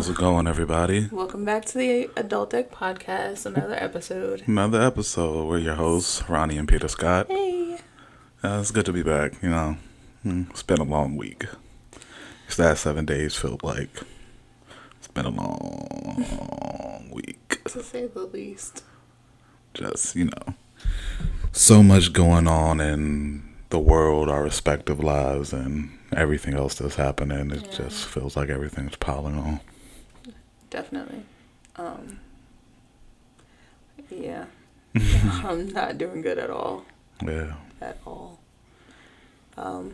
How's it going, everybody? Welcome back to the Adult Deck Podcast, another episode. Another episode. We're your hosts, Ronnie and Peter Scott. Hey. It's good to be back. It's been a long week. These last 7 days feel like it's been a long week. To say the least. Just, so much going on in the world, our respective lives, and everything else that's happening. It just feels like everything's piling on. Definitely. Yeah. I'm not doing good at all. Yeah. At all. But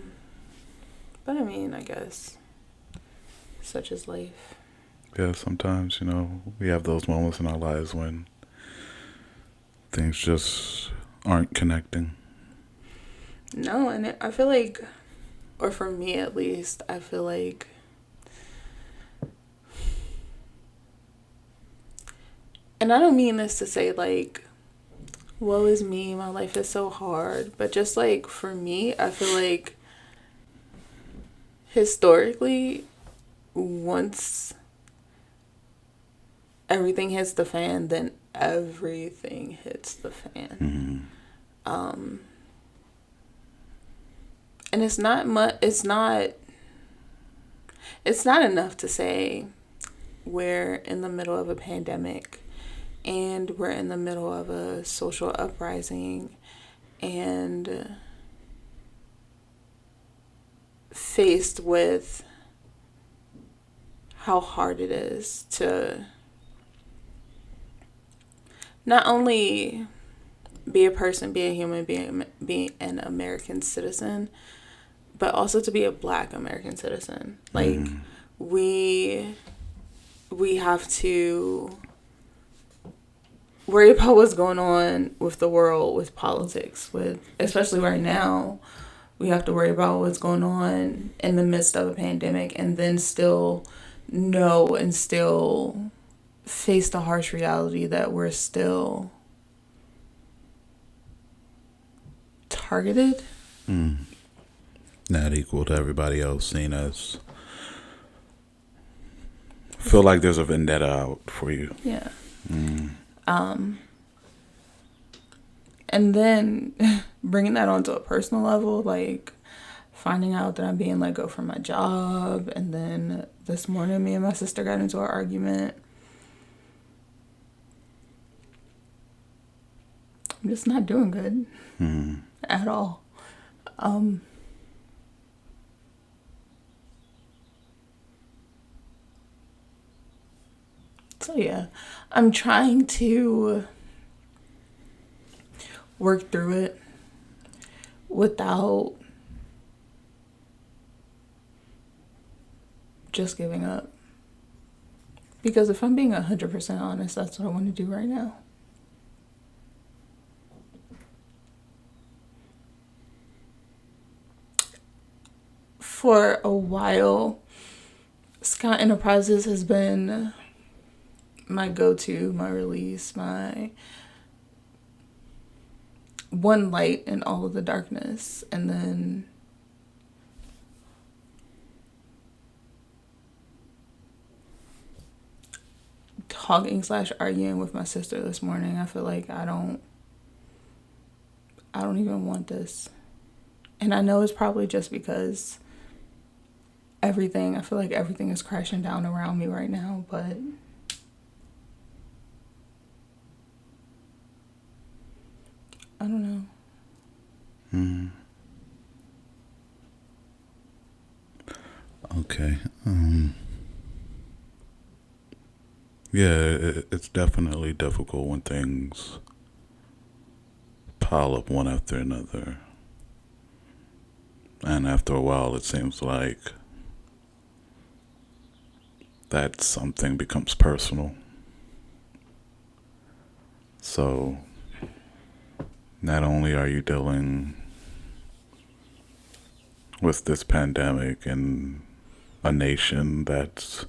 I mean, I guess such is life. Yeah, sometimes, we have those moments in our lives when things just aren't connecting. No, and I feel like, or for me at least, I feel like and I don't mean this to say like, woe is me, my life is so hard, but just like for me, I feel like historically, once everything hits the fan, then everything hits the fan. Mm-hmm. And it's not much. It's not enough to say we're in the middle of a pandemic and we're in the middle of a social uprising and faced with how hard it is to not only be a person, be a human, be an American citizen, but also to be a Black American citizen. Like, we have to worry about what's going on with the world, with politics, with, especially right now, we have to worry about what's going on in the midst of a pandemic, and then still know and still face the harsh reality that we're still targeted. Not equal to everybody else, seen as feel like there's a vendetta out for you. Yeah. And then bringing that onto a personal level, like finding out that I'm being let go from my job, and then this morning me and my sister got into an argument. I'm just not doing good at all. So yeah, I'm trying to work through it without just giving up. Because if I'm being 100% honest, that's what I want to do right now. For a while, Scott Enterprises has been my go-to, my release, my one light in all of the darkness. And then talking/arguing with my sister this morning, I feel like I don't even want this. And I know it's probably just because I feel like everything is crashing down around me right now, but I don't know. Okay. Yeah, it's definitely difficult when things pile up one after another. And after a while, it seems like that something becomes personal. So, not only are you dealing with this pandemic and a nation that's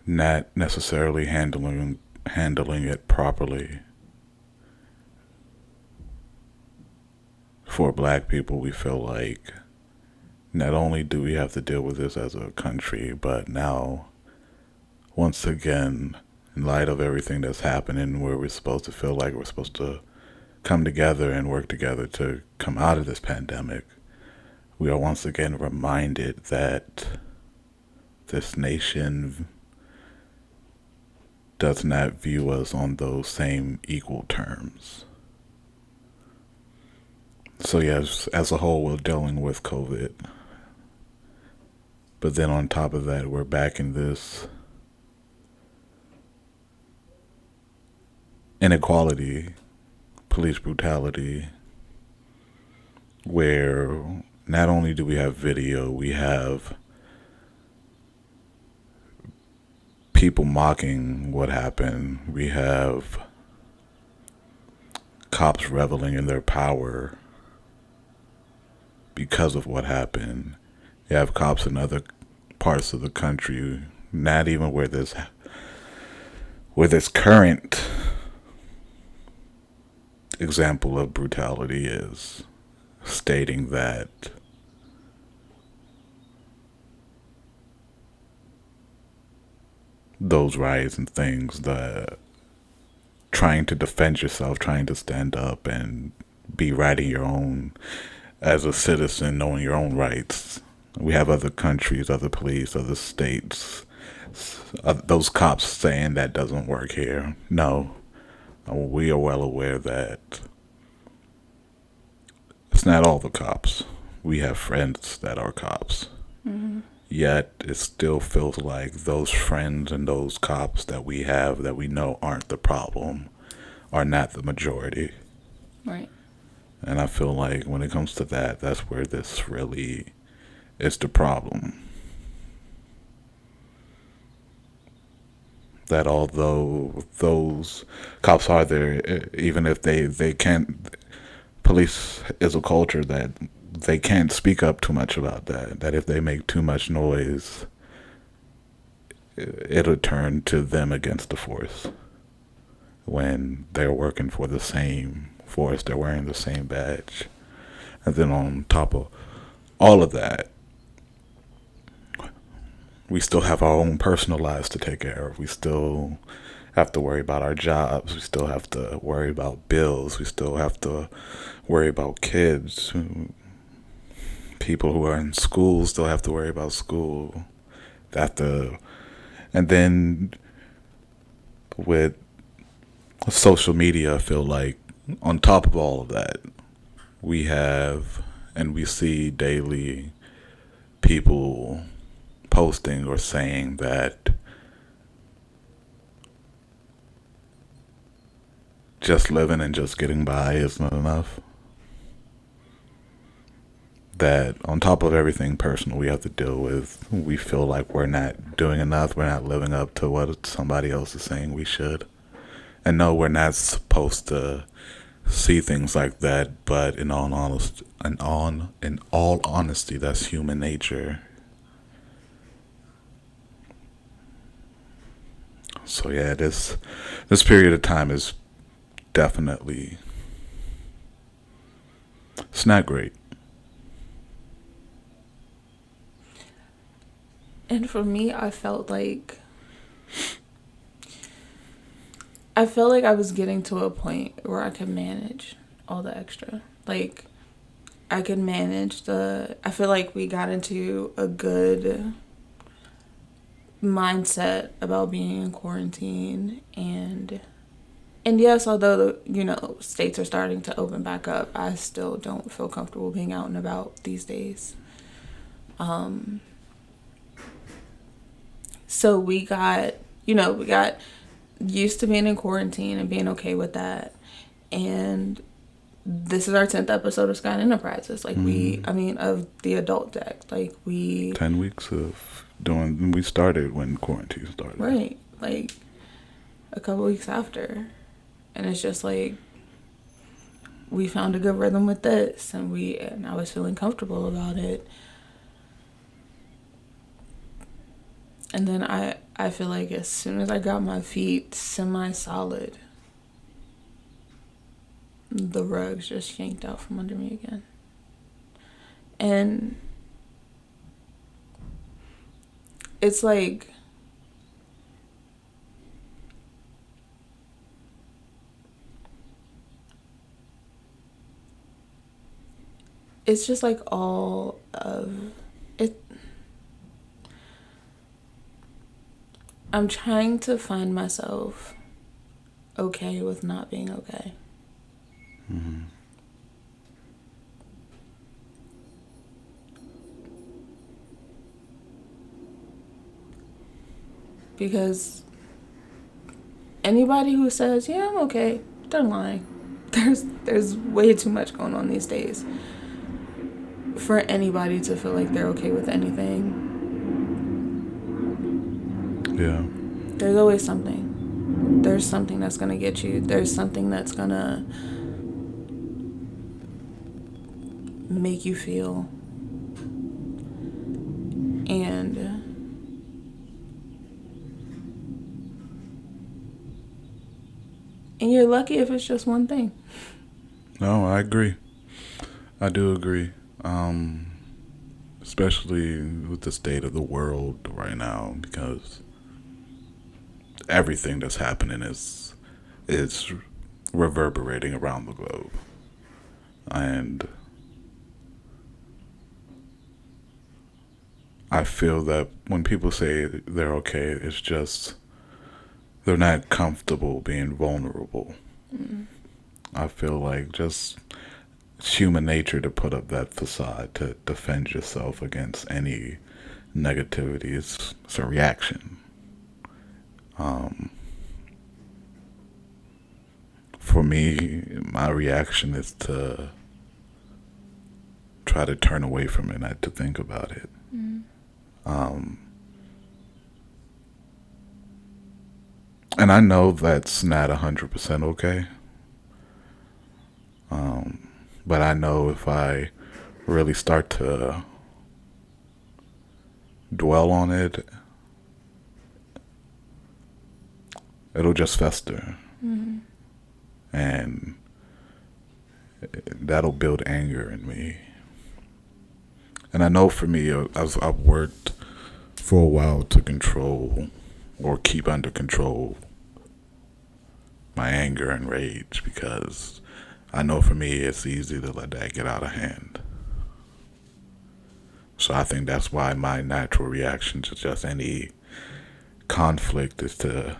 not necessarily handling it properly. For Black people, we feel like not only do we have to deal with this as a country, but now once again, in light of everything that's happening, where we're supposed to feel like we're supposed to come together and work together to come out of this pandemic, we are once again reminded that this nation does not view us on those same equal terms. So yes, as a whole, we're dealing with COVID. But then on top of that, we're back in this inequality, police brutality, where not only do we have video, we have people mocking what happened. We have cops reveling in their power because of what happened. You have cops in other parts of the country, not even where this current example of brutality is, stating that those riots and things, that trying to defend yourself, trying to stand up and be writing your own, as a citizen, knowing your own rights. We have other countries, other police, other states, those cops saying that doesn't work here. No, we are well aware that it's not all the cops. We have friends that are cops. Mm-hmm. Yet it still feels like those friends and those cops that we have that we know aren't the problem are not the majority. Right. And I feel like when it comes to that, that's where this really is the problem. That although those cops are there, even if they can't, police is a culture that they can't speak up too much about that. That if they make too much noise, it'll turn to them against the force. When they're working for the same force, they're wearing the same badge. And then on top of all of that, we still have our own personal lives to take care of. We still have to worry about our jobs. We still have to worry about bills. We still have to worry about kids. People who are in school still have to worry about school. And then with social media, I feel like on top of all of that, we have and we see daily people posting or saying that just living and just getting by isn't enough. That on top of everything personal we have to deal with, we feel like we're not doing enough, we're not living up to what somebody else is saying we should. And no, we're not supposed to see things like that, but in all honesty, that's human nature. So yeah, this period of time is definitely, it's not great. And for me, I felt like I was getting to a point where I could manage all the extra. Like, I could manage I feel like we got into a good mindset about being in quarantine, and yes, although states are starting to open back up, I still don't feel comfortable being out and about these days. So we got used to being in quarantine and being okay with that. And this is our 10th episode of Sky Enterprises. Like, of the adult deck. Like, 10 weeks of doing, we started when quarantine started. Right. Like, a couple weeks after. And it's just like, we found a good rhythm with this, and I was feeling comfortable about it. And then I feel like as soon as I got my feet semi-solid, the rugs just yanked out from under me again. And it's like, it's just like all of it. I'm trying to find myself okay with not being okay. Mm-hmm. Because anybody who says, yeah, I'm okay, they're lying. There's way too much going on these days for anybody to feel like they're okay with anything. Yeah. There's always something. There's something that's gonna get you. There's something that's gonna make you feel. And you're lucky if it's just one thing. No, I agree. I do agree. Especially with the state of the world right now, because everything that's happening is reverberating around the globe. And I feel that when people say they're okay, it's just they're not comfortable being vulnerable. Mm. I feel like just it's human nature to put up that facade to defend yourself against any negativity. It's a reaction. Um, for me, my reaction is to try to turn away from it, not to think about it. Mm. Um, and I know that's not 100% okay. Um, but I know if I really start to dwell on it, it'll just fester. Mm. And that'll build anger in me. And I know for me, I've worked for a while to control or keep under control my anger and rage, because I know for me it's easy to let that get out of hand. So I think that's why my natural reaction to just any conflict is to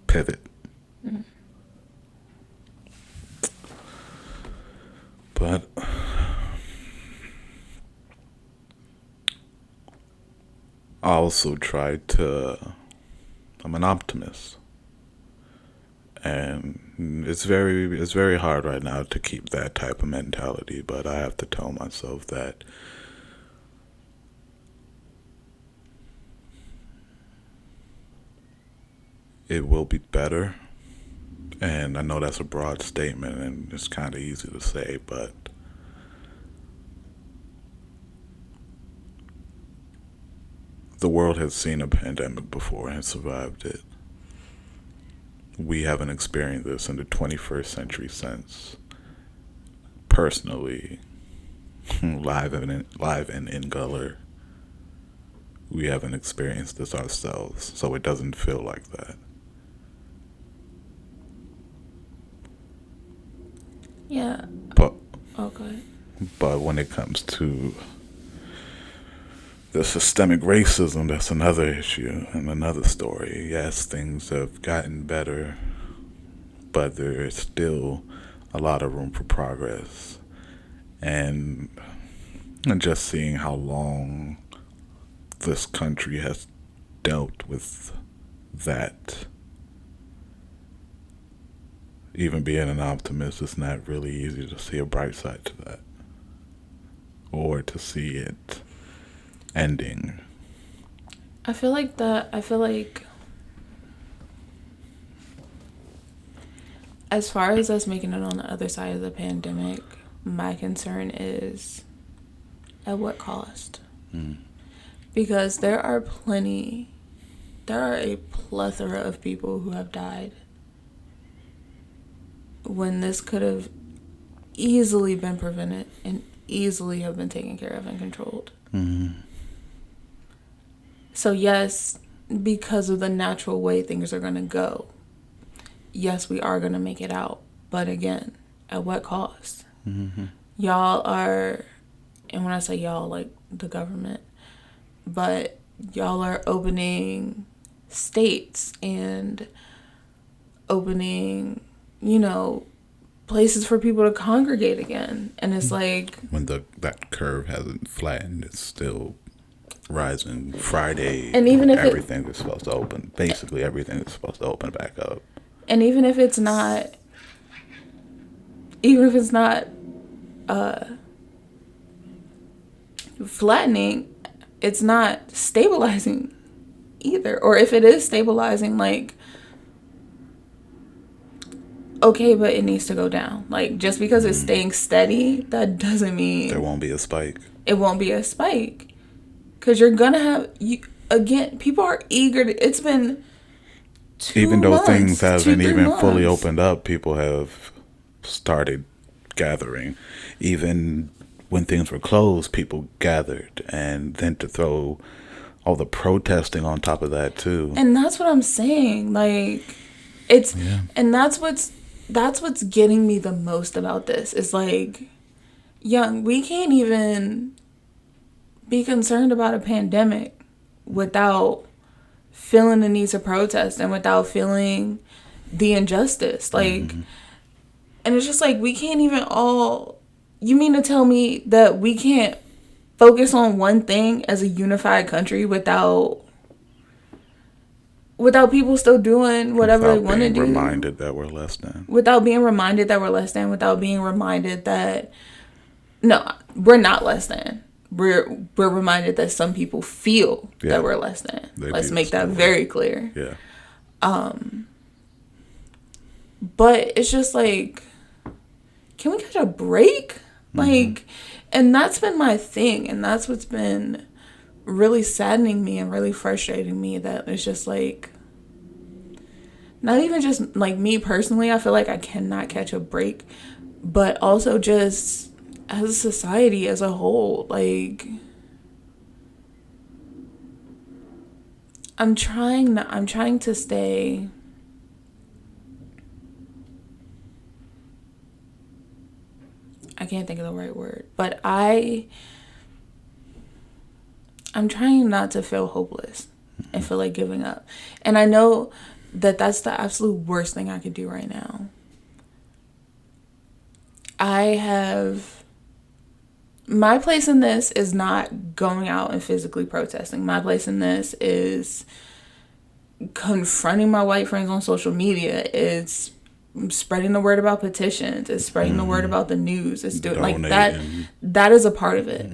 pivot. Mm. But I also try to, I'm an optimist. And it's very hard right now to keep that type of mentality, but I have to tell myself that it will be better. And I know that's a broad statement and it's kind of easy to say, but the world has seen a pandemic before and survived it. We haven't experienced this in the 21st century since. Personally, live and in color, we haven't experienced this ourselves, so it doesn't feel like that. Yeah. But Oh, go ahead. but when it comes to the systemic racism, that's another issue and another story. Yes, things have gotten better, but there is still a lot of room for progress. And just seeing how long this country has dealt with that, even being an optimist, it's not really easy to see a bright side to that or to see it ending. I feel like as far as us making it on the other side of the pandemic, my concern is at what cost? Mm. Because there are a plethora of people who have died when this could have easily been prevented and easily have been taken care of and controlled. Mm-hmm. So yes, because of the natural way things are going to go, yes, we are going to make it out. But again, at what cost? Mm-hmm. y'all are, and when I say y'all, like the government, but y'all are opening states and opening, you know, places for people to congregate again. And it's like, When that curve hasn't flattened, it's still rising. Friday, and even if it, everything is supposed to open. Basically, everything is supposed to open back up. and even if it's not, even if it's not flattening, it's not stabilizing either. Or if it is stabilizing, like, okay, but it needs to go down. Like, just because it's staying steady, that doesn't There mean won't be a spike. it won't be a spike. Because you're gonna have, you, again, people are eager to, it's been Even though things two, haven't three even fully months. opened up, people have started gathering. Even when things were closed, people gathered. And then to throw all the protesting on top of that, too. And that's what I'm saying. Like, it's, Yeah. and that's what's getting me the most about this. Is like, young, we can't even be concerned about a pandemic without feeling the need to protest and without feeling the injustice. Like, and it's just like, we can't even all, you mean to tell me that we can't focus on one thing as a unified country without people still doing whatever they Without want to being do, reminded that we're less than. without being reminded that we're less than, without being reminded that no, we're not less than. We're reminded that some people feel Yeah. that we're less than. They Let's view make us that that way. very clear. Yeah. But it's just like, can we catch a break? Like, and that's been my thing, and that's what's been really saddening me and really frustrating me, that it's just like, not even just like me personally, I feel like I cannot catch a break, but also just as a society as a whole. Like, I'm trying to stay, I can't think of the right word, but I'm trying not to feel hopeless and feel like giving up. And I know that that's the absolute worst thing I could do right now. My place in this is not going out and physically protesting. My place in this is confronting my white friends on social media. It's spreading the word about petitions. It's spreading the word about the news. It's doing like that. Donating. That is a part of it.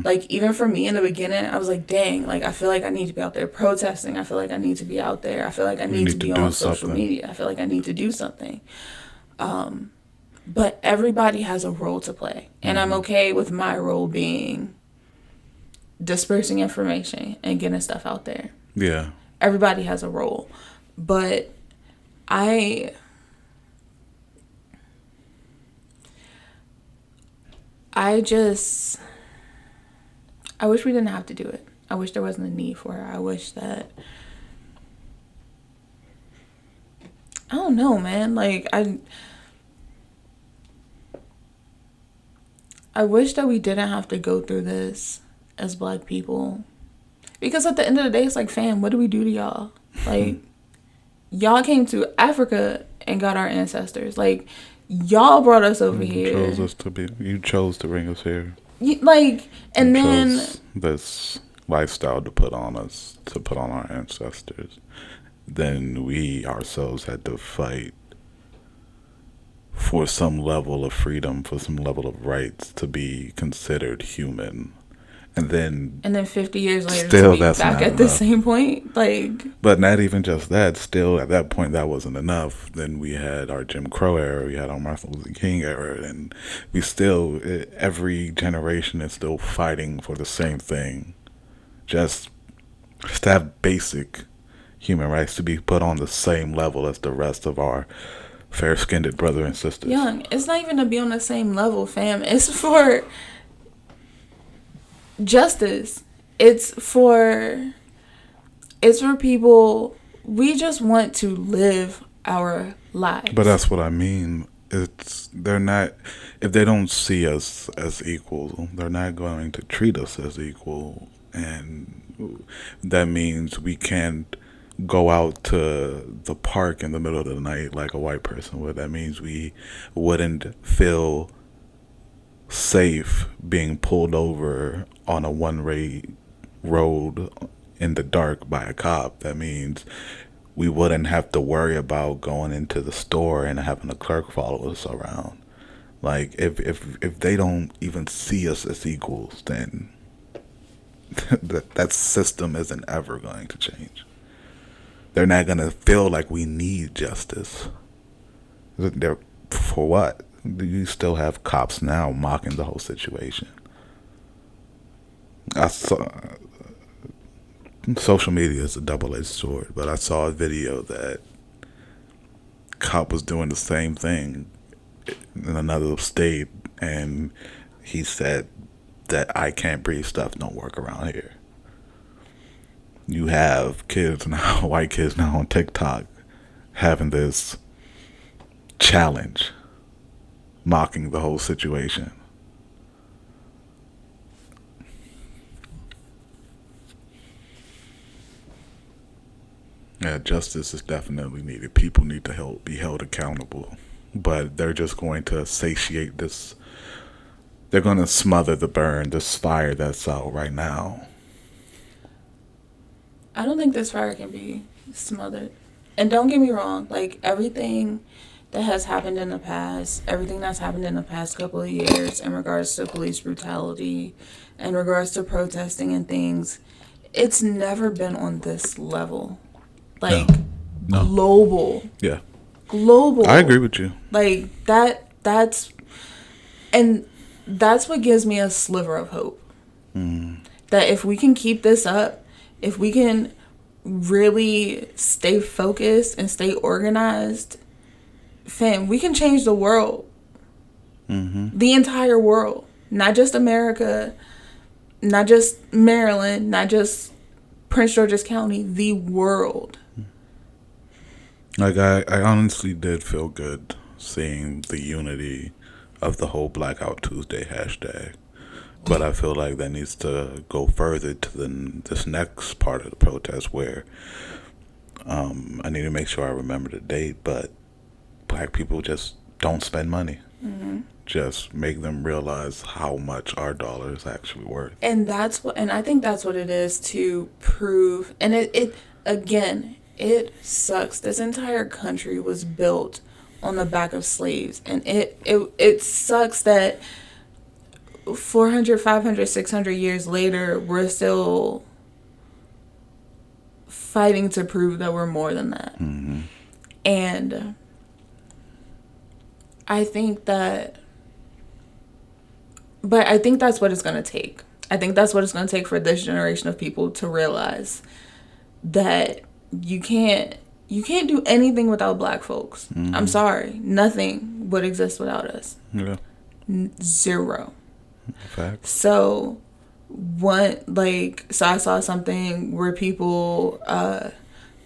Like, even for me in the beginning, I was like, dang, like, I feel like I need to be out there protesting. I feel like I need to be out there. I feel like I We need to need to be do on social something. media. I feel like I need to do something. But everybody has a role to play. And I'm okay with my role being dispersing information and getting stuff out there. Yeah. Everybody has a role. But I just, I wish we didn't have to do it. I wish there wasn't a need for it. I wish that, I don't know, man. Like, I wish that we didn't have to go through this as Black people. Because at the end of the day, it's like, fam, what do we do to y'all? Like, y'all came to Africa and got our ancestors. Like, y'all brought us over here. You chose to bring us here. Like, and You then chose this lifestyle to put on us, to put on our ancestors. Then we ourselves had to fight for some level of freedom, for some level of rights to be considered human. And then 50 years later, still to be that's back not at the enough. same point. Like, But not even just that. Still, at that point, that wasn't enough. Then we had our Jim Crow era. We had our Martin Luther King era. And we still, every generation is still fighting for the same thing. Just to have basic human rights to be put on the same level as the rest of our fair-skinned brother and sisters. young, it's not even to be on the same level, fam. It's for justice. It's for people. We just want to live our lives. But that's what I mean. they're not, if they don't see us as equal, they're not going to treat us as equal, and that means we can't go out to the park in the middle of the night like a white person would. That means we wouldn't feel safe being pulled over on a one-way road in the dark by a cop. That means we wouldn't have to worry about going into the store and having a clerk follow us around. Like if they don't even see us as equals, then that system isn't ever going to change. They're not gonna feel like we need justice. They're, for what? You still have cops now mocking the whole situation. I saw social media is a double-edged sword, but I saw a video that cop was doing the same thing in another state, and he said that I can't breathe stuff don't work around here. You have kids now, white kids now on TikTok having this challenge, mocking the whole situation. Yeah, justice is definitely needed. People need to be held accountable, but they're just going to satiate this. They're going to smother the burn, this fire that's out right now. I don't think this fire can be smothered. And don't get me wrong, like everything that has happened in the past, everything that's happened in the past couple of years in regards to police brutality, in regards to protesting and things, it's never been on this level. Like No. global. Yeah. Global. I agree with you. Like that's what gives me a sliver of hope. That if we can keep this up, if we can really stay focused and stay organized, fam, we can change the world. The entire world. Not just America, not just Maryland, not just Prince George's County, the world. Like, I honestly did feel good seeing the unity of the whole Blackout Tuesday hashtag. But I feel like that needs to go further to this next part of the protest where I need to make sure I remember the date, but black people just don't spend money. Just make them realize how much our dollar is actually worth. And I think that's what it is, to prove. And it again, it sucks. This entire country was built on the back of slaves, and it sucks that 400, 500, 600 years later, we're still fighting to prove that we're more than that. And I think that, but I think that's what it's going to take. I think that's what it's going to take for this generation of people to realize that you can't do anything without black folks. I'm sorry. Nothing would exist without us. Yeah. Zero. Fact. So I saw something where people,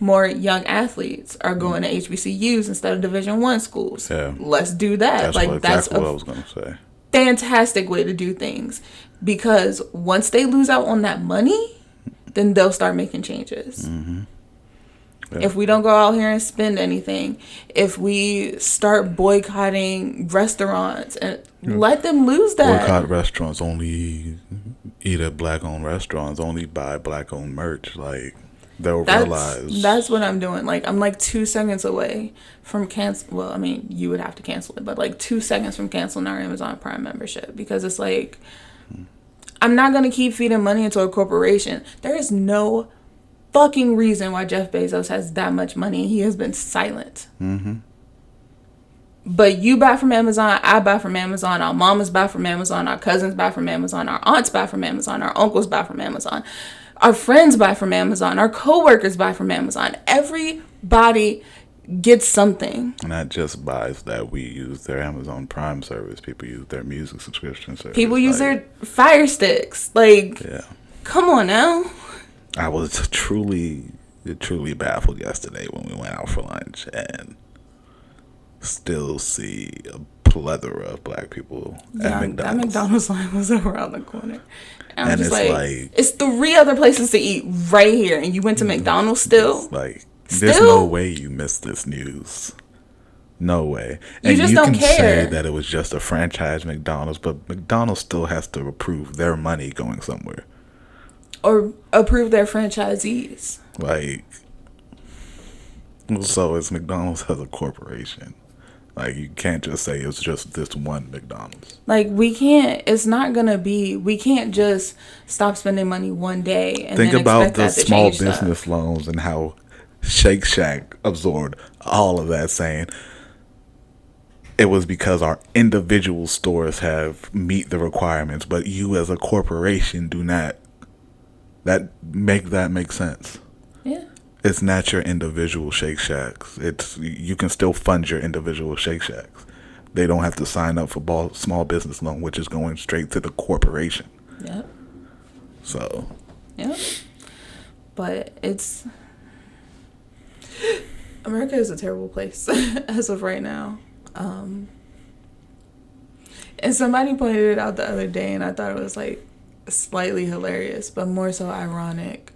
more young athletes are going to HBCUs instead of Division I schools. Yeah. Let's do that. That's what I was going to say. Fantastic way to do things, because once they lose out on that money, then they'll start making changes. Yeah. If we don't go out here and spend anything, if we start boycotting restaurants and let them lose that. Boycott restaurants, only eat at black-owned restaurants, only buy black-owned merch. Like, they'll realize. That's what I'm doing. Like, I'm like 2 seconds away from cancel. Well, I mean, you would have to cancel it, but like 2 seconds from canceling our Amazon Prime membership, because it's like, I'm not going to keep feeding money into a corporation. There is no fucking reason why Jeff Bezos has that much money. He has been silent. But you buy from Amazon, I buy from Amazon, our mamas buy from Amazon, our cousins buy from Amazon, our aunts buy from Amazon, our uncles buy from Amazon, our friends buy from Amazon, our coworkers buy from Amazon. Everybody gets something. Not just buys that. We use their Amazon Prime service. People use their music subscription service. People use their Fire Sticks. Like, yeah. Come on now. I was truly baffled yesterday when we went out for lunch, and still see a plethora of black people at Yeah, that McDonald's. McDonald's line was around the corner. And I'm And just it's like, like, it's 3 other places to eat right here, and you went to McDonald's it's still? like, there's no Still? way you missed this news. No way. You And just you don't can say care. that it was just a franchise McDonald's, but McDonald's still has to approve their money going somewhere. Or approve their franchisees. Like, so it's McDonald's as a corporation. Like, you can't just say it's just this one McDonald's. Like, we can't just stop spending money one day and Think then about expect the that to small change business stuff. loans and how Shake Shack absorbed all of that, saying it was because our individual stores have meet the requirements, but you as a corporation do not. That make sense. Yeah. It's not your individual Shake Shacks. It's you can still fund your individual Shake Shacks. They don't have to sign up for small business loan, which is going straight to the corporation. Yep. So, Yep. But America is a terrible place as of right now. And somebody pointed it out the other day, and I thought it was like slightly hilarious, but more so ironic.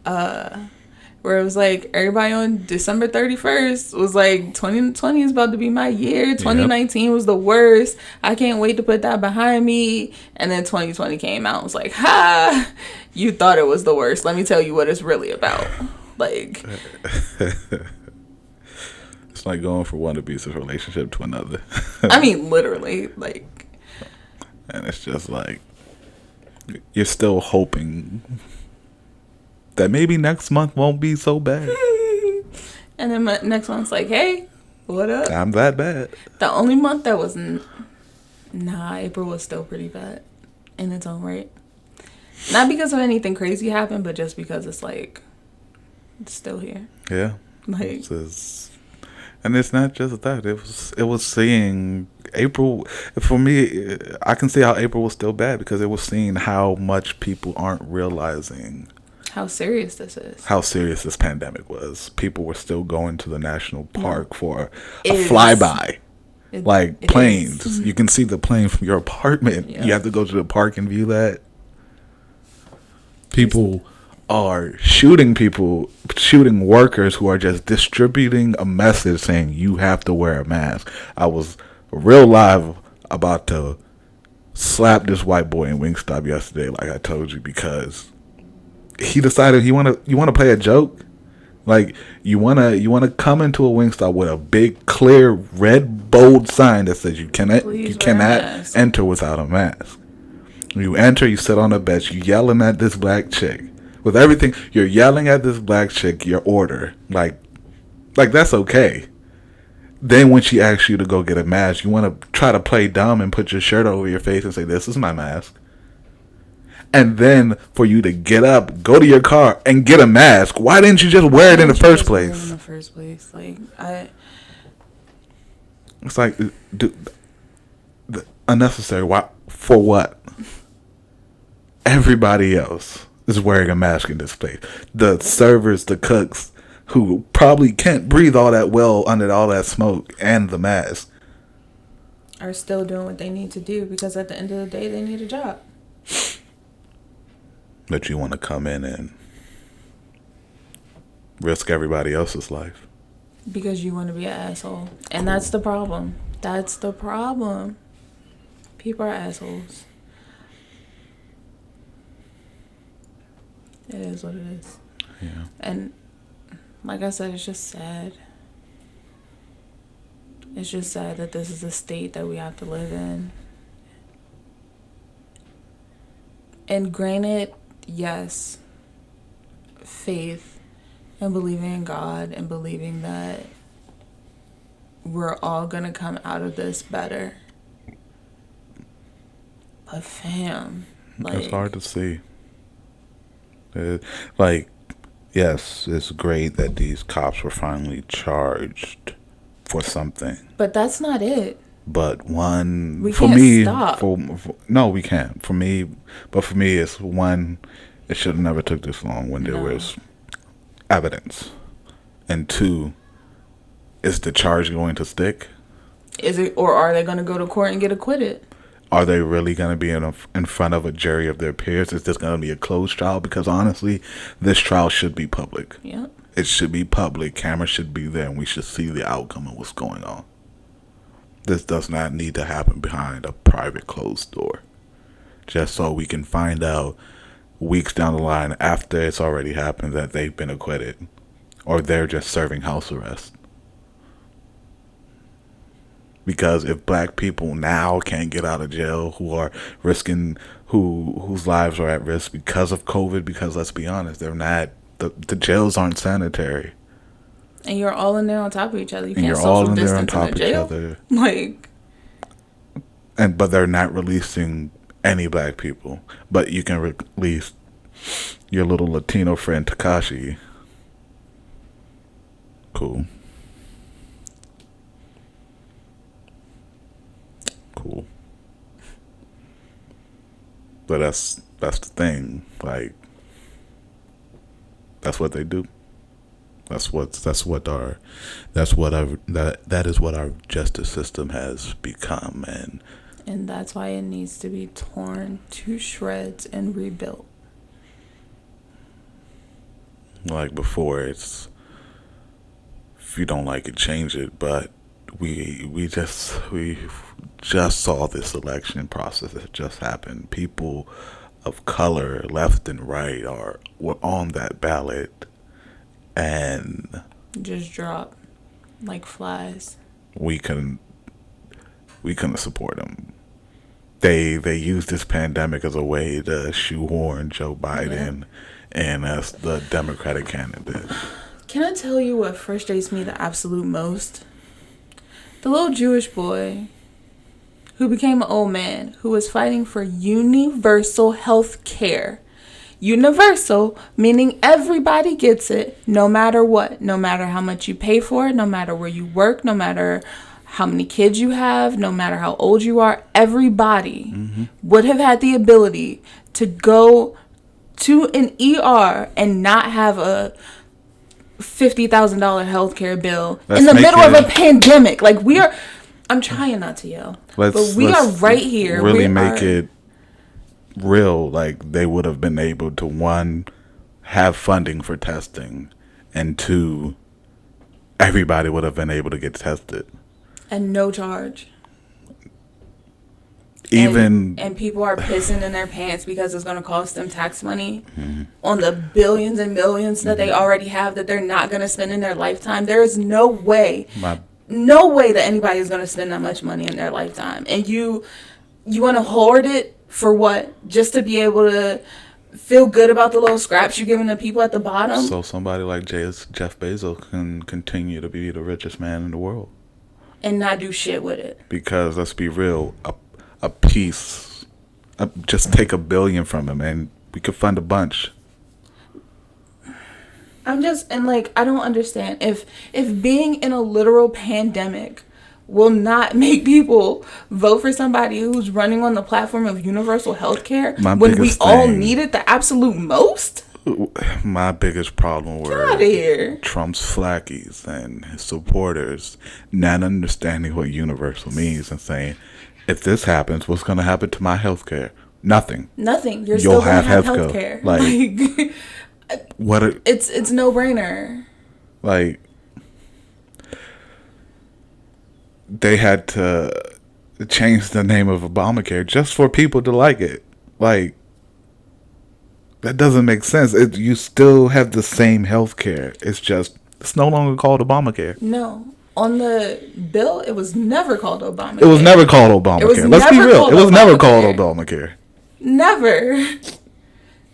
Where it was like everybody on December 31st was like 2020 is about to be my year. 2019 was the worst. I can't wait to put that behind me. And then 2020 came out and was like, ha, you thought it was the worst. Let me tell you what it's really about. Like, it's like going from one abusive relationship to another. I mean, literally, like. And it's just like, you're still hoping that maybe next month won't be so bad. And then next month's like, hey, what up? I'm that bad. The only month that was April was still pretty bad in its own right. Not because of anything crazy happened, but just because it's like it's still here. Yeah. Like, and it's not just that. It was seeing April. For me, I can see how April was still bad because it was seeing how much people aren't realizing how serious this is. How serious this pandemic was. People were still going to the national park for a Is. flyby. Like it planes. is. You can see the plane from your apartment. Yeah. You have to go to the park and view that. People are shooting workers who are just distributing a message saying you have to wear a mask. I was real live about to slap this white boy in Wingstop yesterday, like I told you, because he decided you want to play a joke. Like you want to come into a Wingstop with a big clear red bold sign that says you cannot enter without a mask. You enter, you sit on a bench, you yelling at this black chick. With everything, you're yelling at this black chick your order. Like that's okay. Then when she asks you to go get a mask, you want to try to play dumb and put your shirt over your face and say, "This is my mask." And then for you to get up, go to your car, and get a mask. Why didn't you just wear it in the first place? Like, It's like, unnecessary. Why? For what? Everybody else is wearing a mask in this place. The servers, the cooks, who probably can't breathe all that well under all that smoke and the mask, are still doing what they need to do because at the end of the day, they need a job. But you want to come in and risk everybody else's life. Because you want to be an asshole. And that's the problem. That's the problem. People are assholes. It is what it is. Yeah. And like I said, it's just sad. It's just sad that this is the state that we have to live in. And granted, yes, faith and believing in God and believing that we're all gonna come out of this better. But fam, like, it's hard to see. Yes, it's great that these cops were finally charged for something. But that's not it. But we for can't me, stop. No, we can't. For me, it's one. It should have never took this long when there was evidence, and two, is the charge going to stick? Is it, or are they going to go to court and get acquitted? Are they really going to be in front of a jury of their peers? Is this going to be a closed trial? Because honestly, this trial should be public. Yep. It should be public. Cameras should be there, and we should see the outcome of what's going on. This does not need to happen behind a private closed door, just so we can find out weeks down the line after it's already happened that they've been acquitted, or they're just serving house arrest. Because if black people now can't get out of jail, who are risking, whose lives are at risk because of COVID, because let's be honest, they're not, the jails aren't sanitary. And you're all in there on top of each other. You And can't you're all social in there distance on top in of the each jail. other. Like, But they're not releasing any black people. But you can release your little Latino friend Takashi. Cool. But that's the thing. Like, that's what they do. That is what our justice system has become, and that's why it needs to be torn to shreds and rebuilt. Like before, it's, if you don't like it, change it. But we just saw this election process that just happened. People of color, left and right, were on that ballot, and just drop like flies. We couldn't support them. They used this pandemic as a way to shoehorn Joe Biden in as the Democratic candidate. Can I tell you what frustrates me the absolute most? The little Jewish boy who became an old man, who was fighting for universal health care. Universal, meaning everybody gets it, no matter what. No matter how much you pay for it, no matter where you work, no matter how many kids you have, no matter how old you are. Everybody would have had the ability to go to an ER and not have a $50,000 healthcare bill in the middle of a pandemic. Like, I'm trying not to yell, but we are right here. Really make it real. Like, they would have been able to, one, have funding for testing, and two, everybody would have been able to get tested. And no charge. And people are pissing in their pants because it's going to cost them tax money on the billions and millions that they already have that they're not going to spend in their lifetime. There is no way that anybody is going to spend that much money in their lifetime. And you want to hoard it for what? Just to be able to feel good about the little scraps you're giving the people at the bottom? So somebody like Jeff Bezos can continue to be the richest man in the world. And not do shit with it. Because, let's be real, a piece, just take $1 billion from him and we could fund a bunch. I don't understand. If being in a literal pandemic will not make people vote for somebody who's running on the platform of universal health care when we all need it the absolute most? My biggest problem were Trump's flackies and his supporters not understanding what universal means and saying, if this happens, what's going to happen to my health care? Nothing. You'll still going to have health care. Like it's no brainer. Like, they had to change the name of Obamacare just for people to like it. Like, that doesn't make sense. You still have the same health care. It's no longer called Obamacare. No. On the bill, it was never called Obamacare. It was never called Obamacare. Let's be real. It was never called Obamacare. Never.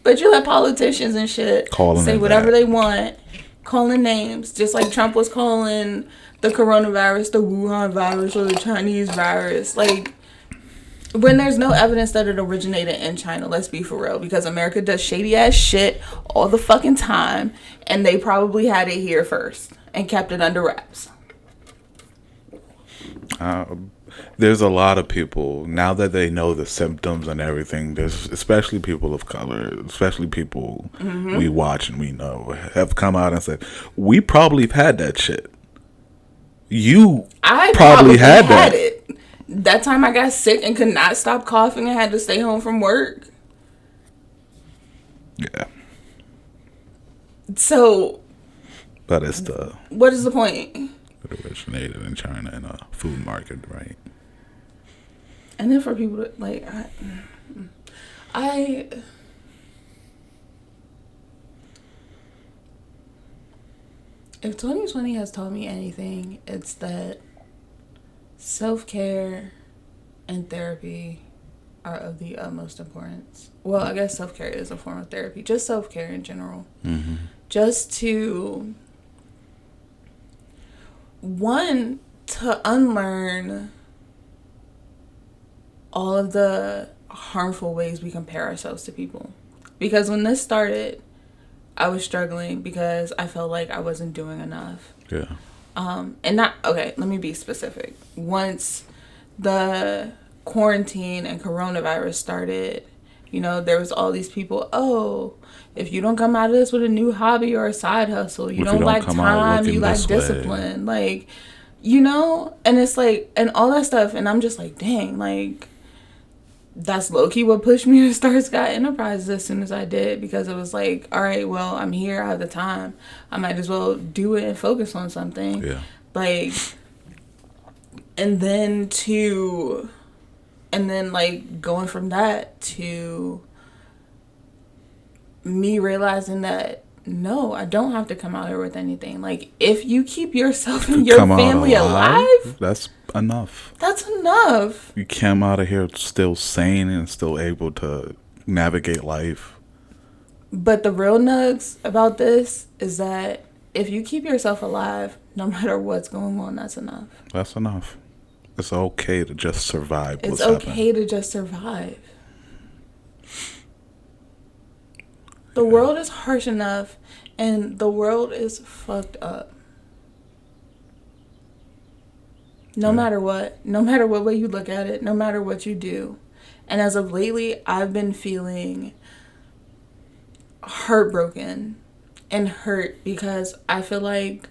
But you let politicians and shit say whatever they want, calling names, just like Trump was calling the coronavirus the Wuhan virus or the Chinese virus. Like, when there's no evidence that it originated in China, let's be for real, because America does shady ass shit all the fucking time, and they probably had it here first and kept it under wraps. There's a lot of people, now that they know the symptoms and everything, there's especially people of color, especially people we watch and we know, have come out and said, we probably have had that shit. You I probably had had that. it. That time I got sick and could not stop coughing and had to stay home from work. Yeah. So, But it's the what is the point? it originated in China in a food market, right? And then for people to, like, I if 2020 has taught me anything, it's that self-care and therapy are of the utmost importance. Well, I guess self-care is a form of therapy. Just self-care in general. Mm-hmm. Just to, one, to unlearn all of the harmful ways we compare ourselves to people. Because when this started, I was struggling because I felt like I wasn't doing enough. Yeah. And not, okay, let me be specific. Once the quarantine and coronavirus started, there was all these people, oh, if you don't come out of this with a new hobby or a side hustle, you don't like time, you lack discipline, like, and it's like, and all that stuff. And I'm just like, dang, like, that's low-key what pushed me to start Sky Enterprises as soon as I did, because it was like, all right, well, I'm here, I have the time, I might as well do it and focus on something. Yeah. Like, and then like going from that to me realizing that no, I don't have to come out here with anything. Like, if you keep yourself and your family alive, that's enough. That's enough. You came out of here still sane and still able to navigate life. But the real nugs about this is that if you keep yourself alive, no matter what's going on, that's enough. That's enough. It's okay to just survive. It's okay to just survive. The world is harsh enough, and the world is fucked up. No matter what way you look at it, no matter what you do. And as of lately, I've been feeling heartbroken and hurt because I feel like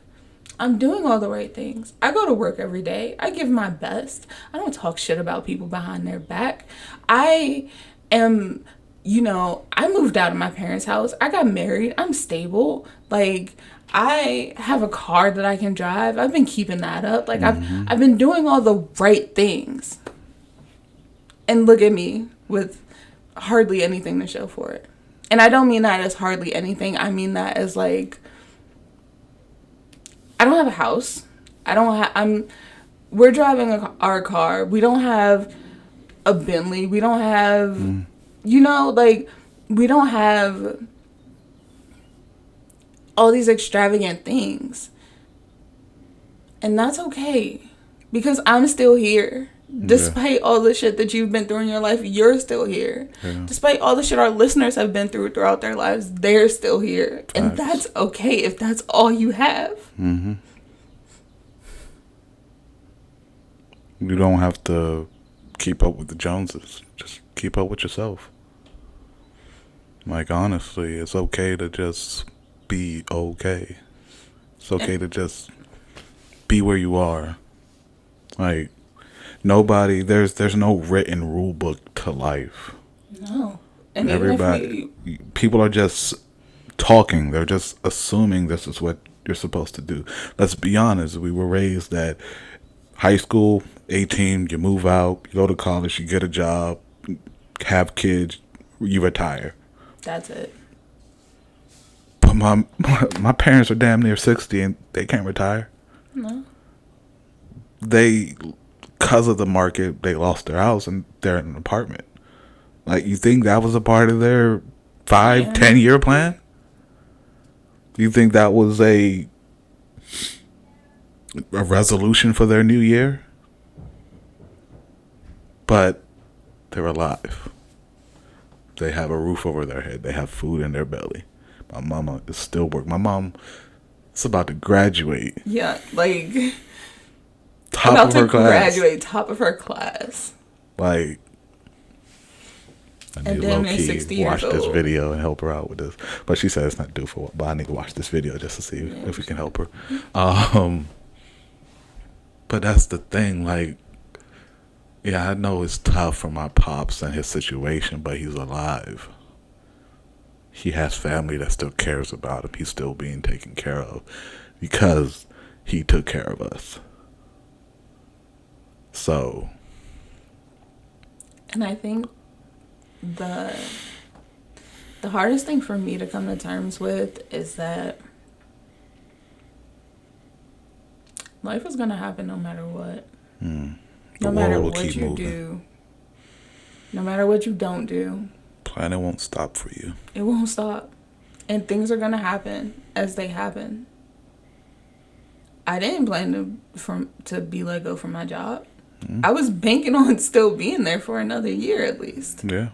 I'm doing all the right things. I go to work every day. I give my best. I don't talk shit about people behind their back. I am, I moved out of my parents' house. I got married. I'm stable. Like, I have a car that I can drive. I've been keeping that up. Like, I've been doing all the right things. And look at me with hardly anything to show for it. And I don't mean that as hardly anything. I mean that as, like, I don't have a house. We're driving our car. We don't have a Bentley. We don't have, we don't have all these extravagant things. And that's okay. Because I'm still here. Despite all the shit that you've been through in your life, you're still here. Yeah. Despite all the shit our listeners have been through throughout their lives, they're still here. Facts. And that's okay if that's all you have. Mm-hmm. You don't have to keep up with the Joneses. Just keep up with yourself. Like, honestly, it's okay to just be okay. It's okay to just be where you are. Like, nobody, there's no written rule book to life. No. And people are just talking. They're just assuming this is what you're supposed to do. Let's be honest. We were raised that high school, 18, you move out, you go to college, you get a job, have kids, you retire. That's it. But my parents are damn near 60 and they can't retire. No. Because of the market, they lost their house and they're in an apartment. Like, you think that was a part of their 10-year plan? You think that was a resolution for their new year? But they're alive. They have a roof over their head. They have food in their belly. My mama is still working. My mom is about to graduate. Yeah, like... top of her class. Like, I need to low-key watch this video and help her out with this. But she said it's not due for, but I need to watch this video just to see if we can help her. But that's the thing, like, yeah, I know it's tough for my pops and his situation, but he's alive. He has family that still cares about him. He's still being taken care of because he took care of us. So, And I think the the hardest thing for me to come to terms with is that life is gonna happen no matter what. the No matter world will what keep you moving. do, no matter what you don't do, Planet won't stop for you. it won't stop. And things are gonna happen as they happen. I didn't plan to be let go from my job. I was banking on still being there for another year at least. Yeah.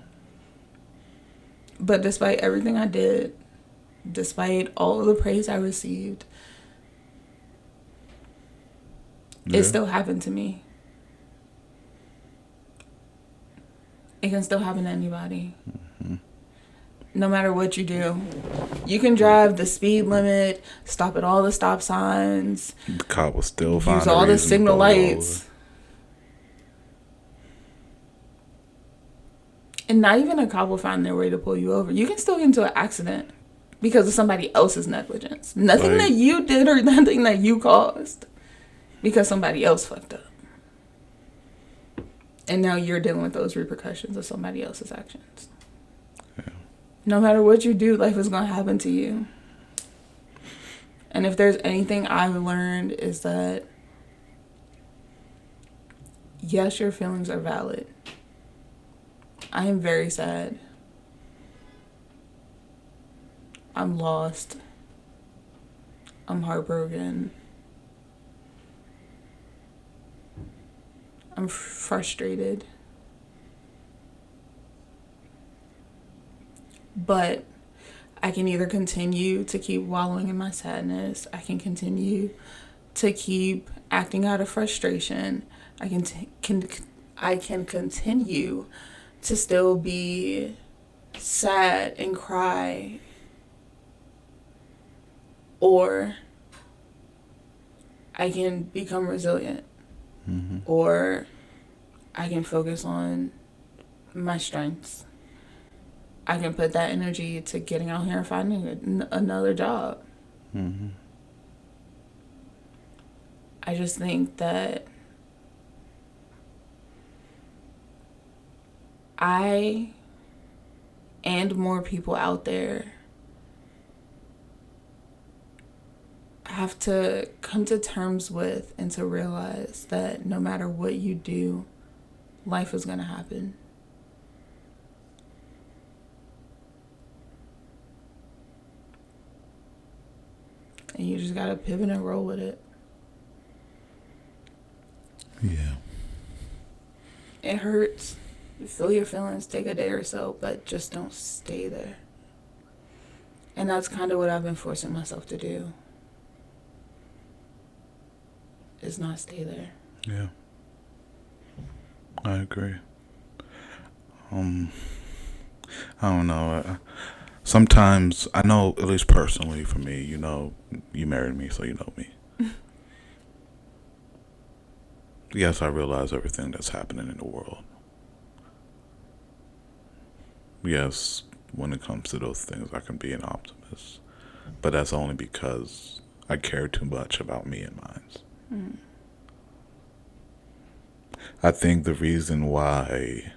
But despite everything I did, despite all of the praise I received, Yeah. it still happened to me. It can still happen to anybody. No matter what you do. You can drive the speed limit, stop at all the stop signs, The cop will still find use a all the reason to signal pull you lights. And not even a cop will find their way to pull you over. You can still get into an accident because of somebody else's negligence. Nothing Like- that you did or nothing that you caused. Because somebody else fucked up. And now you're dealing with those repercussions of somebody else's actions. Yeah. No matter what you do, life is going to happen to you. And if there's anything I've learned is that, yes, your feelings are valid. I am very sad. I'm lost. I'm heartbroken. I'm frustrated. But I can either continue to keep wallowing in my sadness. I can continue to keep acting out of frustration. I can continue to still be sad and cry. Or I can become resilient. Mm-hmm. Or I can focus on my strengths. I can put that energy to getting out here and finding another job. Mm-hmm. I just think that I and more people out there have to come to terms with and to realize that no matter what you do, life is going to happen. And you just got to pivot and roll with it. Yeah. It hurts. You feel your feelings, take a day or so, but just don't stay there. And that's kind of what I've been forcing myself to do. Is not stay there. Yeah. I agree. I don't know. Sometimes, I know, at least personally for me, you know, you married me, so you know me. Yes, I realize everything that's happening in the world. Yes, when it comes to those things, I can be an optimist. But that's only because I care too much about me and mine. Mm. I think the reason why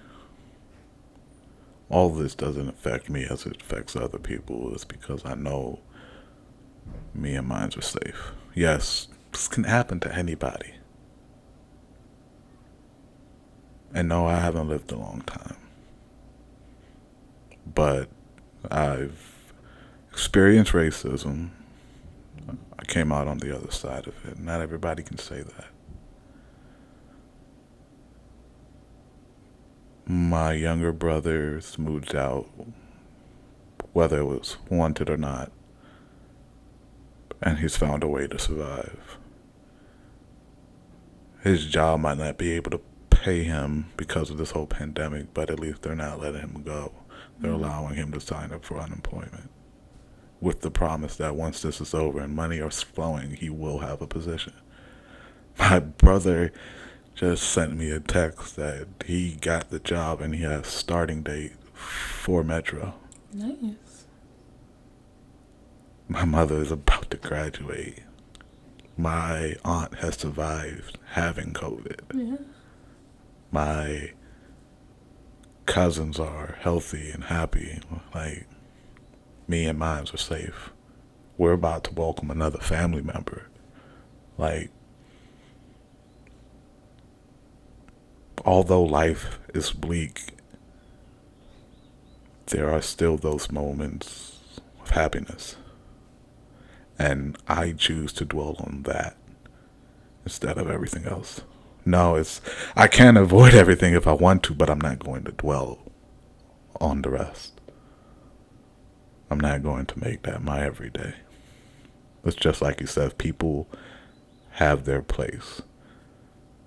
all this doesn't affect me as it affects other people is because I know me and mine are safe. Yes, this can happen to anybody. And no, I haven't lived a long time. But I've experienced racism. I came out on the other side of it. Not everybody can say that. My younger brothers moved out, whether it was wanted or not, and he's found a way to survive. His job might not be able to pay him because of this whole pandemic, but at least they're not letting him go. They're allowing him to sign up for unemployment with the promise that once this is over and money is flowing, he will have a position. My My brother just sent me a text that he got the job and he has starting date for Metro. Nice. My mother is about to graduate. My aunt has survived having COVID. Yeah. My cousins are healthy and happy. Like, me and mine are safe. We're about to welcome another family member. Like, although life is bleak, there are still those moments of happiness. And I choose to dwell on that instead of everything else. No, I can't avoid everything if I want to, but I'm not going to dwell on the rest. I'm not going to make that my everyday. It's just like you said, people have their place.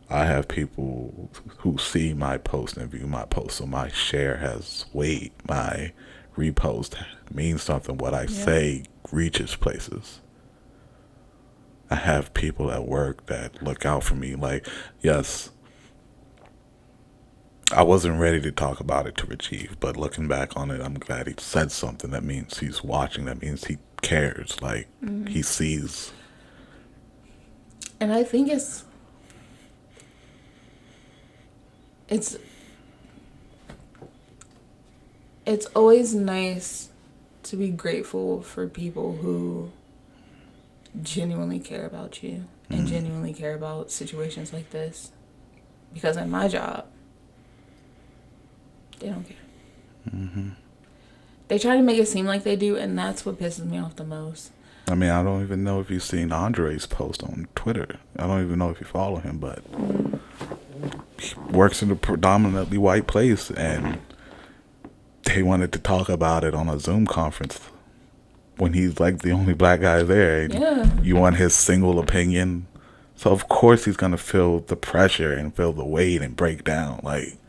I have people who see my post and view my post, so my share has weight. My repost means something. What I say reaches places. I have people at work that look out for me. Like, yes, I wasn't ready to talk about it to Rajiv, but looking back on it, I'm glad he said something. That means he's watching. That means he cares. Like, he sees. And I think it's always nice to be grateful for people who genuinely care about you and genuinely care about situations like this. Because at my job, they don't care. Mm-hmm. They try to make it seem like they do, and that's what pisses me off the most. I mean, I don't even know if you've seen Andre's post on Twitter. I don't even know if you follow him, but he works in a predominantly white place, and they wanted to talk about it on a Zoom conference when he's like the only black guy there. Yeah. You want his single opinion. So of course he's gonna feel the pressure and feel the weight and break down. Like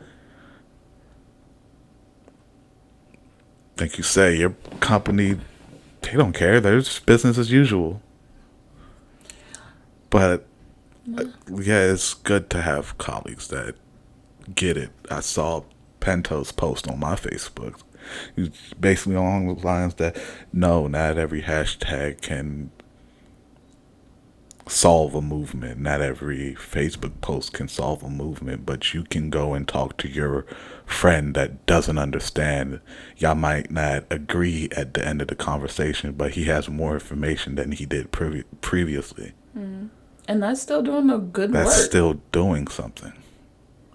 you say, your company, they don't care. There's business as usual. But yeah, it's good to have colleagues that get it. I saw Pento's post on my Facebook. He's basically along the lines that no, not every hashtag can solve a movement. Not every Facebook post can solve a movement, but you can go and talk to your friend that doesn't understand. Y'all might not agree at the end of the conversation, but he has more information than he did previously. And that's still doing a good work. That's still doing something.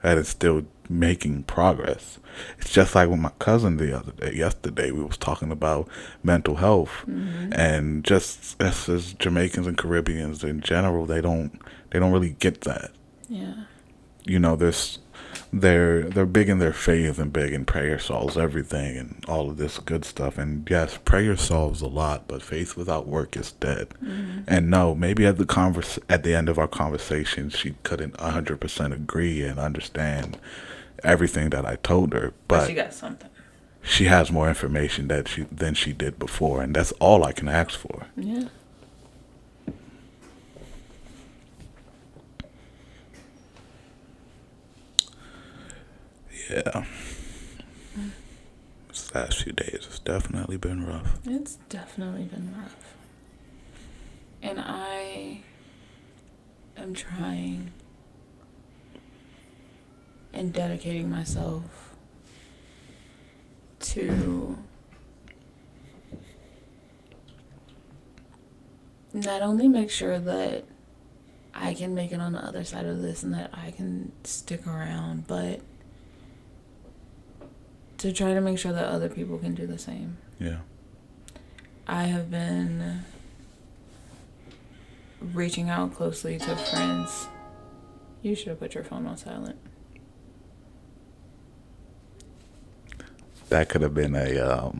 That is still making progress. It's just like with my cousin yesterday, we was talking about mental health, and just as Jamaicans and Caribbeans in general, they don't really get that. Yeah. You know, they're big in their faith and big in prayer solves everything and all of this good stuff. And yes, prayer solves a lot, but faith without work is dead. And no, maybe at the end of our conversation, she couldn't 100% agree and understand everything that I told her, But she got something. She has more information than she did before, and that's all I can ask for. Yeah. Yeah. This last few days has definitely been rough. It's definitely been rough. And I am trying and dedicating myself to not only make sure that I can make it on the other side of this and that I can stick around, but to try to make sure that other people can do the same. Yeah. I have been reaching out closely to friends. You should have put your phone on silent. That could have been a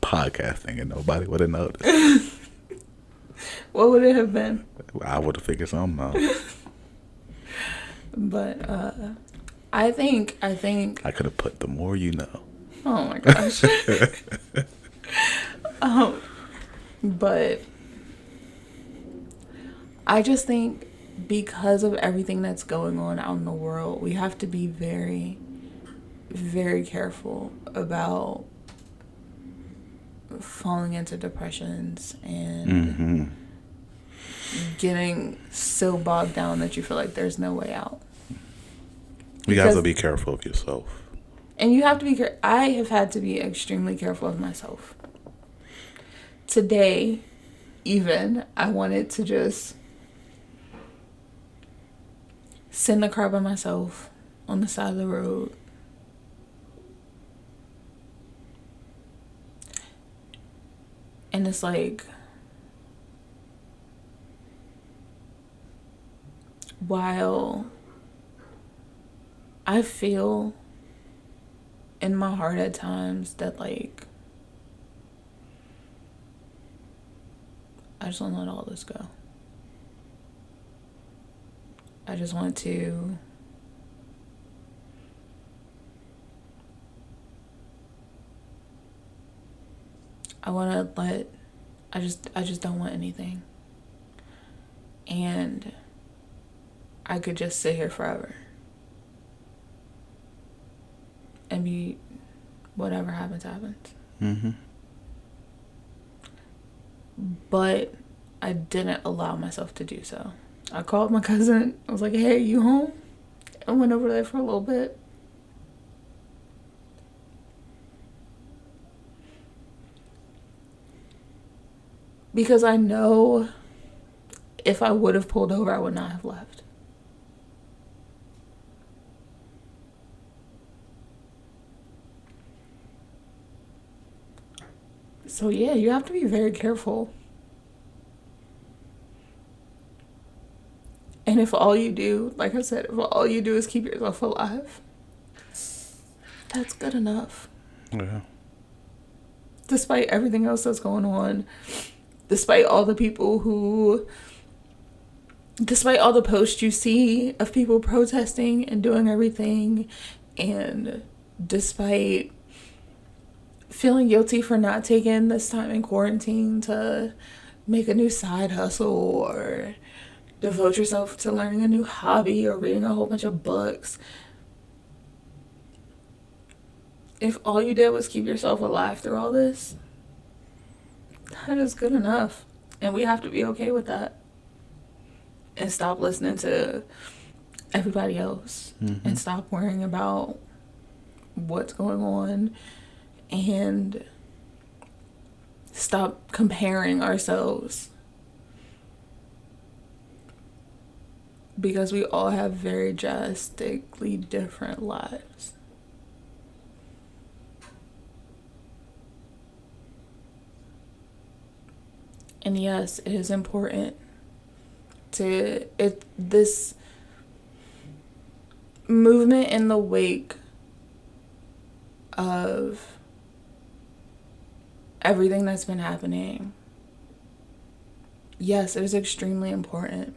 podcast thing and nobody would have noticed. What would it have been? I would have figured something out. But I think I could have put the more you know. Oh my gosh. But I just think because of everything that's going on out in the world, we have to be very, very careful about falling into depressions and getting so bogged down that you feel like there's no way out. You have to be careful of yourself. And you have to be I have had to be extremely careful of myself. Today, even, I wanted to just sit in the car by myself on the side of the road. And it's like, while I feel in my heart at times that, like, I just want to let all this go. I just want to I just don't want anything. And I could just sit here forever and be whatever happens. But I didn't allow myself to do so. I called my cousin. I was like, hey, you home? I went over there for a little bit. Because I know if I would have pulled over, I would not have left. So yeah, you have to be very careful. And if all you do, like I said, if all you do is keep yourself alive, that's good enough. Yeah. Despite everything else that's going on, despite all the posts you see of people protesting and doing everything, and despite feeling guilty for not taking this time in quarantine to make a new side hustle or devote yourself to learning a new hobby or reading a whole bunch of books. If all you did was keep yourself alive through all this, that is good enough. And we have to be okay with that. And stop listening to everybody else. And stop worrying about what's going on. And stop comparing ourselves. Because we all have very drastically different lives. And yes, it is important this movement in the wake of everything that's been happening. Yes, it is extremely important.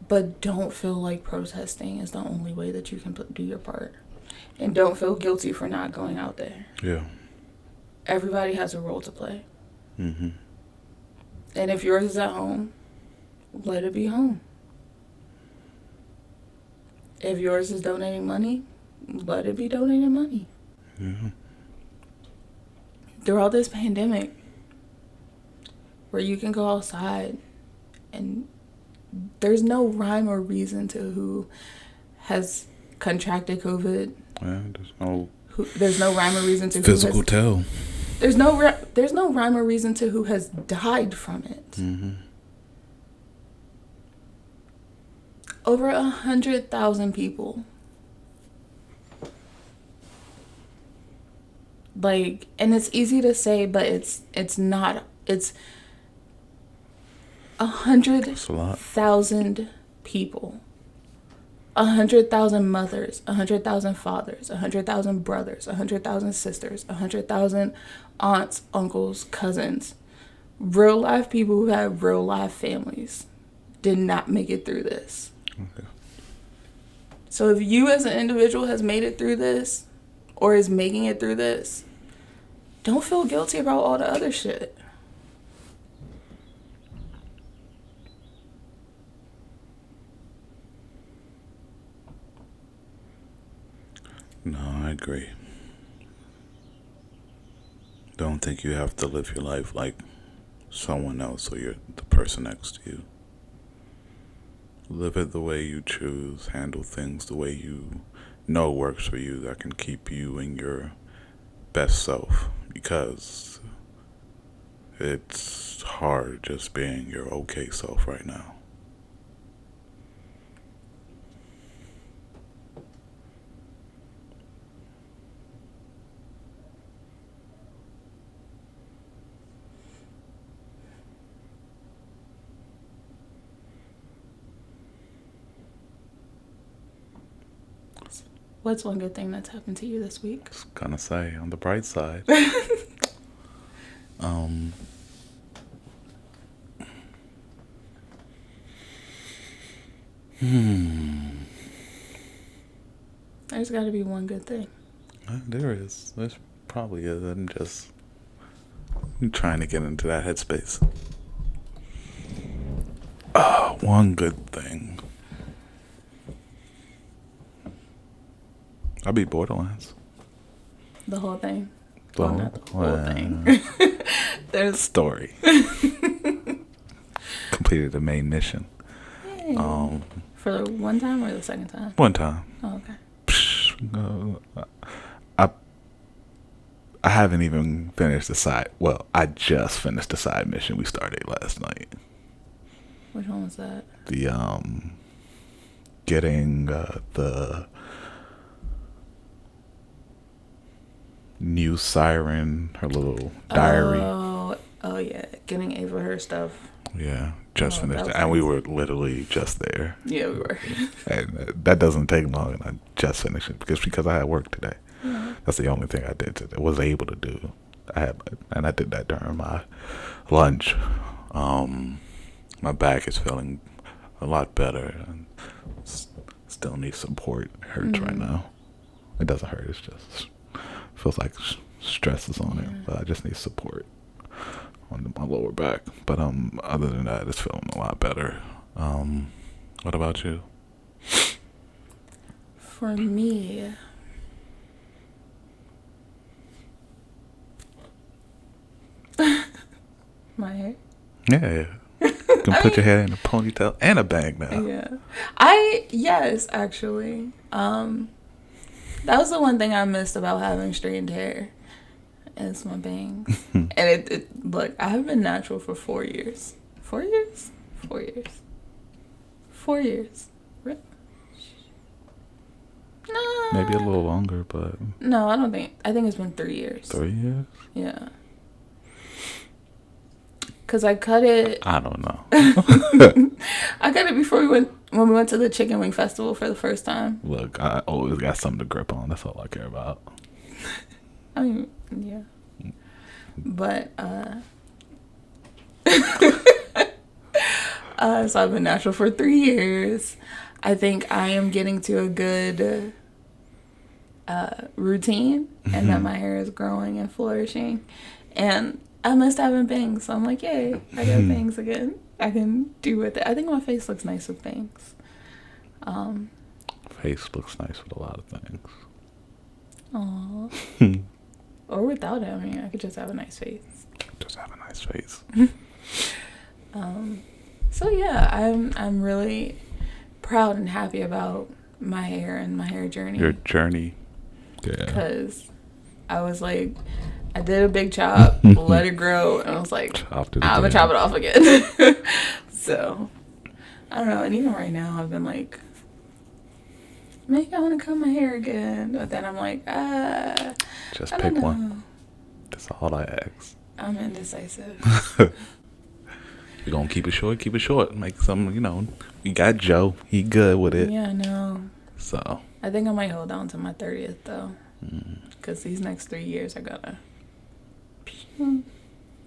But don't feel like protesting is the only way that you can do your part. And don't feel guilty for not going out there. Yeah. Everybody has a role to play. And if yours is at home, let it be home. If yours is donating money, let it be donating money. Yeah. Throughout this pandemic, where you can go outside and there's no rhyme or reason to who has contracted COVID. Yeah, there's no rhyme or reason to physical tell. There's no rhyme or reason to who has died from it. Over 100,000 people. Like, and it's easy to say, but it's not. It's 100,000 people. 100,000 mothers, 100,000 fathers, 100,000 brothers, 100,000 sisters, 100,000 aunts, uncles, cousins. Real life people who have real life families did not make it through this. Okay. So if you as an individual has made it through this or is making it through this, don't feel guilty about all the other shit. No, I agree. Don't think you have to live your life like someone else or you're the person next to you. Live it the way you choose. Handle things the way you know works for you that can keep you in your best self. Because it's hard just being your okay self right now. What's one good thing that's happened to you this week? Just gonna say on the bright side. um There's got to be one good thing. there is. There's probably is. I'm trying to get into that headspace. One good thing. I beat Borderlands. The whole thing. The Well, whole, not the whole thing. There's story. Completed the main mission. Yay. For the one time or the second time? One time. Oh, okay. I haven't even finished the side. Well, I just finished the side mission we started last night. Which one was that? The getting the new siren, her little diary. Oh yeah, getting Ava her stuff. Yeah, just finished that it, was and we nice. were literally just there. Yeah, we were. And that doesn't take long, and I just finished it because I had work today. Yeah. That's the only thing I did today. Was able to do. I did that during my lunch. My back is feeling a lot better, and still need support. It hurts right now. It doesn't hurt. It's just feels like stress is on it, but I just need support on my lower back. But other than that, it's feeling a lot better. What about you? For me, my hair. Yeah. You can put your hair in a ponytail and a bang now. Yeah. Yes, actually. That was the one thing I missed about having straightened hair. Is my bangs. And it look, I have been natural for 4 years. 4 years? 4 years. 4 years. Really? No. Maybe a little longer, but No, I think it's been 3 years. 3 years? Yeah. Cause I cut it. I don't know. I got it before when we went to the Chicken Wing Festival for the first time. Look, I always got something to grip on. That's all I care about. I mean, yeah. But so I've been natural for 3 years. I think I am getting to a good routine, and that my hair is growing and flourishing, and I missed having bangs, so I'm like, yay, I got bangs again. I can do with it. I think my face looks nice with bangs. Face looks nice with a lot of things. Aww. Or without it. I mean, I could just have a nice face. Just have a nice face. So yeah, I'm really proud and happy about my hair and my hair journey. Your journey. Yeah. Because I was like, I did a big chop, let it grow, and I was like, I'm gonna chop it off again. So, I don't know. And even right now, I've been like, maybe I want to cut my hair again. But then I'm like, just I pick don't know. one. That's all I ask. I'm indecisive. You're gonna keep it short, keep it short. Make some, you got Joe. He good with it. Yeah, I know. So. I think I might hold on to my 30th, though. Because these next 3 years, I gotta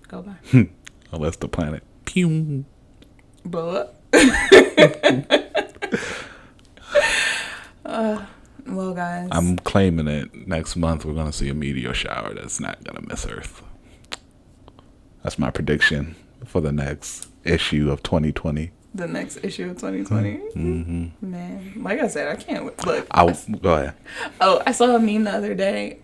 go by. Unless the planet pew Blow up. Well, guys. I'm claiming it. Next month we're gonna see a meteor shower that's not gonna miss Earth. That's my prediction for the next issue of 2020. The next issue of 2020. Mm-hmm. Man, like I said, I can't look. Go ahead. Oh, I saw a meme the other day.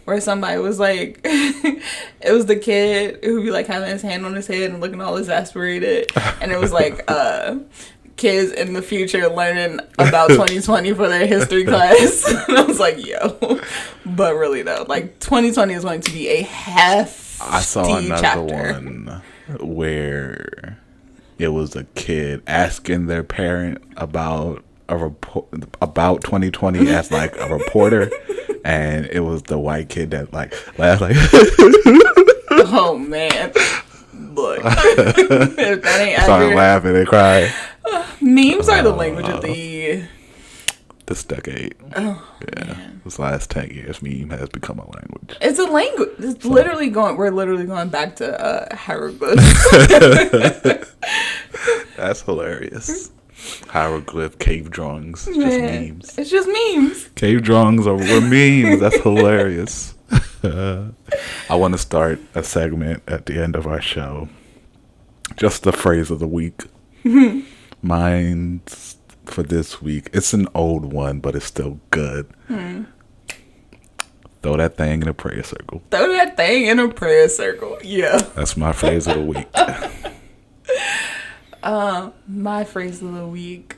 Where somebody was like, it was the kid who be like having his hand on his head and looking all exasperated, and it was like, kids in the future learning about 2020 for their history class. And I was like, yo, but really though, like 2020 is going to be a hefty I saw another chapter. one where it was a kid asking their parent about a report about 2020 as like a reporter, and it was the white kid that like laughed like. Oh man, look, if that ain't Started accurate. laughing and crying. Memes are the language of the This decade. Oh, Yeah. man. This last 10 years, meme has become a language. It's a language. It's literally going. We're literally going back to hieroglyphs. That's hilarious. Hieroglyph, cave drawings, just Man, memes. it's just memes. Cave drawings were memes. That's hilarious. I want to start a segment at the end of our show. Just the phrase of the week. Mine's for this week. It's an old one, but it's still good. Throw that thing in a prayer circle. Throw that thing in a prayer circle. Yeah. That's my phrase of the week. My phrase of the week.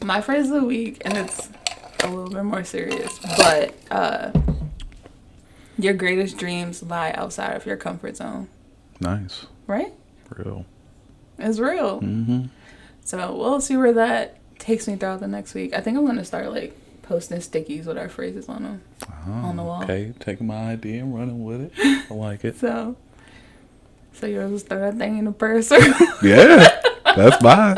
My phrase of the week, and it's a little bit more serious, but your greatest dreams lie outside of your comfort zone. Nice. Right? Real. It's real. Mm-hmm. So we'll see where that takes me throughout the next week. I think I'm going to start like posting stickies with our phrases on them on the wall. Okay, taking my idea and running with it. I like it. So yours was throw that thing in a prayer circle. Yeah, that's mine.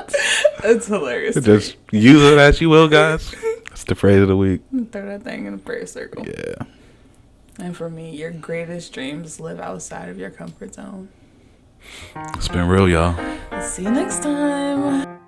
It's hilarious. Just use it as you will, guys. That's the phrase of the week. Throw that thing in a prayer circle. Yeah. And for me, your greatest dreams live outside of your comfort zone. It's been real, y'all. See you next time.